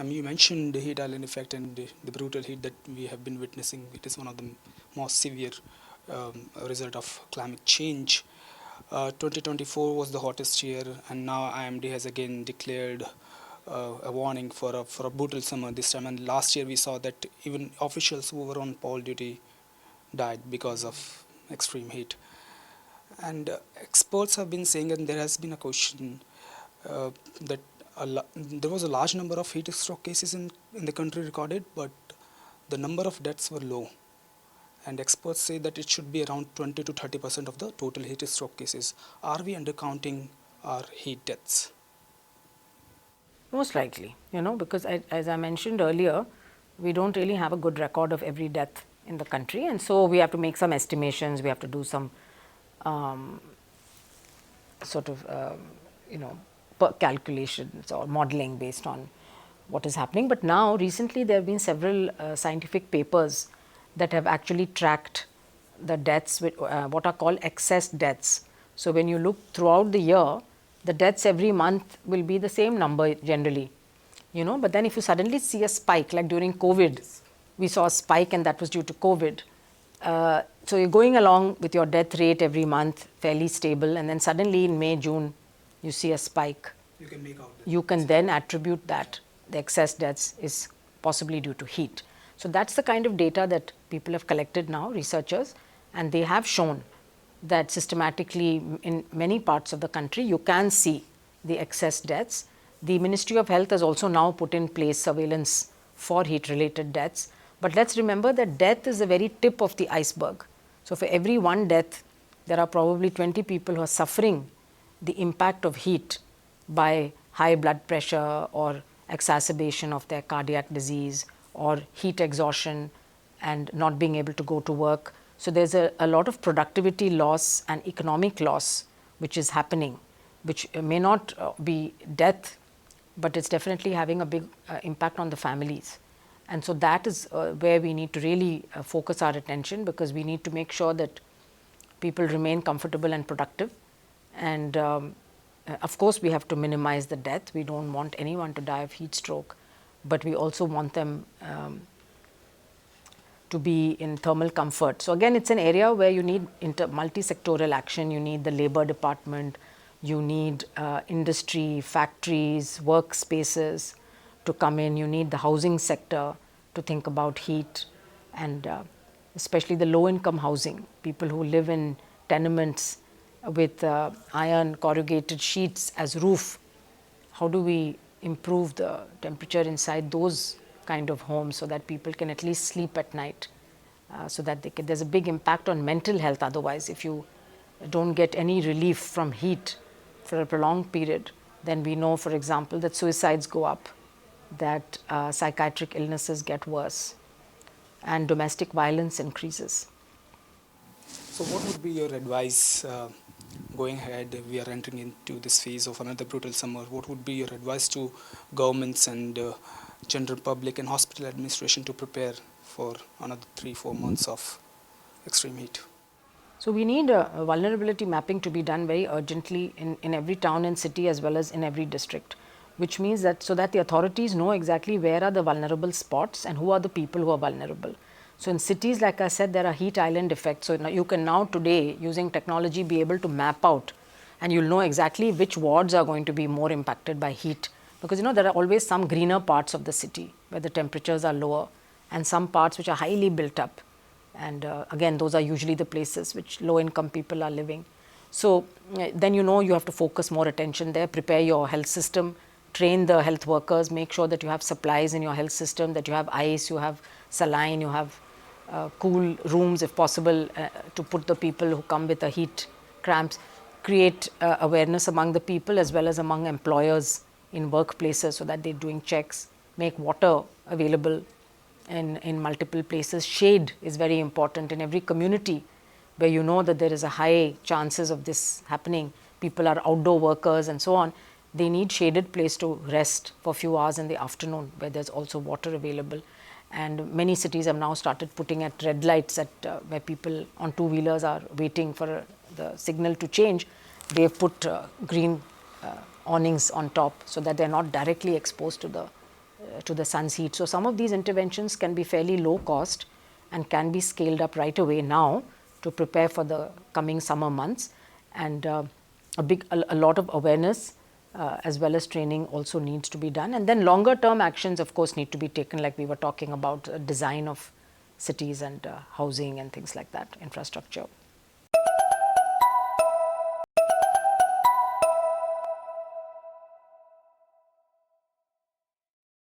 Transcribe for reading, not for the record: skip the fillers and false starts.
You mentioned the heat island effect and the brutal heat that we have been witnessing. It is one of the most severe result of climate change. 2024 was the hottest year, and now IMD has again declared a warning for a brutal summer this time. And last year we saw that even officials who were on poll duty died because of extreme heat. And experts have been saying, and there has been a question that there was a large number of heat stroke cases in the country recorded, but the number of deaths were low. And experts say that it should be around 20 to 30% of the total heat stroke cases. Are we undercounting our heat deaths? Most likely, because as I mentioned earlier, we don't really have a good record of every death in the country, and so we have to make some estimations, we have to do some sort of, calculations or modeling based on what is happening. But now recently there have been several scientific papers that have actually tracked the deaths with what are called excess deaths. So when you look throughout the year, the deaths every month will be the same number generally, but then if you suddenly see a spike, like during COVID, we saw a spike and that was due to COVID. So you're going along with your death rate every month, fairly stable, and then suddenly in May, June, you see a spike. You can make out you can then attribute that the excess deaths is possibly due to heat. So that's the kind of data that people have collected now, researchers, and they have shown that systematically in many parts of the country you can see the excess deaths. The Ministry of Health has also now put in place surveillance for heat related deaths. But let's remember that death is the very tip of the iceberg. So for every one death, there are probably 20 people who are suffering the impact of heat by high blood pressure or exacerbation of their cardiac disease or heat exhaustion and not being able to go to work. So there's a lot of productivity loss and economic loss which is happening, which may not be death, but it's definitely having a big impact on the families. And so that is where we need to really focus our attention, because we need to make sure that people remain comfortable and productive. And of course, we have to minimize the death. We don't want anyone to die of heat stroke, but we also want them to be in thermal comfort. So again, it's an area where you need multi-sectoral action. You need the labor department, you need industry, factories, workspaces to come in. You need the housing sector to think about heat, and especially the low-income housing, people who live in tenements with iron corrugated sheets as roof. How do we improve the temperature inside those kind of homes so that people can at least sleep at night, so that there's a big impact on mental health otherwise. If you don't get any relief from heat for a prolonged period, then we know, for example, that suicides go up, that psychiatric illnesses get worse, and domestic violence increases. So what would be your advice going ahead? We are entering into this phase of another brutal summer. What would be your advice to governments and general public and hospital administration to prepare for another 3-4 months of extreme heat? So we need a vulnerability mapping to be done very urgently in every town and city as well as in every district, which means that so that the authorities know exactly where are the vulnerable spots and who are the people who are vulnerable. So in cities, like I said, there are heat island effects. So now you can now today, using technology, be able to map out, and you'll know exactly which wards are going to be more impacted by heat. Because there are always some greener parts of the city where the temperatures are lower, and some parts which are highly built up. And again, those are usually the places which low-income people are living. So then you have to focus more attention there, prepare your health system, train the health workers, make sure that you have supplies in your health system, that you have ice, you have saline, you have cool rooms if possible to put the people who come with the heat cramps, create awareness among the people as well as among employers in workplaces so that they're doing checks, make water available in multiple places. Shade is very important in every community where you know that there is a high chances of this happening. People are outdoor workers and so on. They need shaded place to rest for a few hours in the afternoon where there's also water available. And many cities have now started putting at red lights where people on two-wheelers are waiting for the signal to change. They've put green awnings on top so that they're not directly exposed to the to the sun's heat. So some of these interventions can be fairly low cost and can be scaled up right away now to prepare for the coming summer months. And a lot of awareness as well as training also needs to be done. And then longer term actions, of course, need to be taken, like we were talking about design of cities and housing and things like that, infrastructure.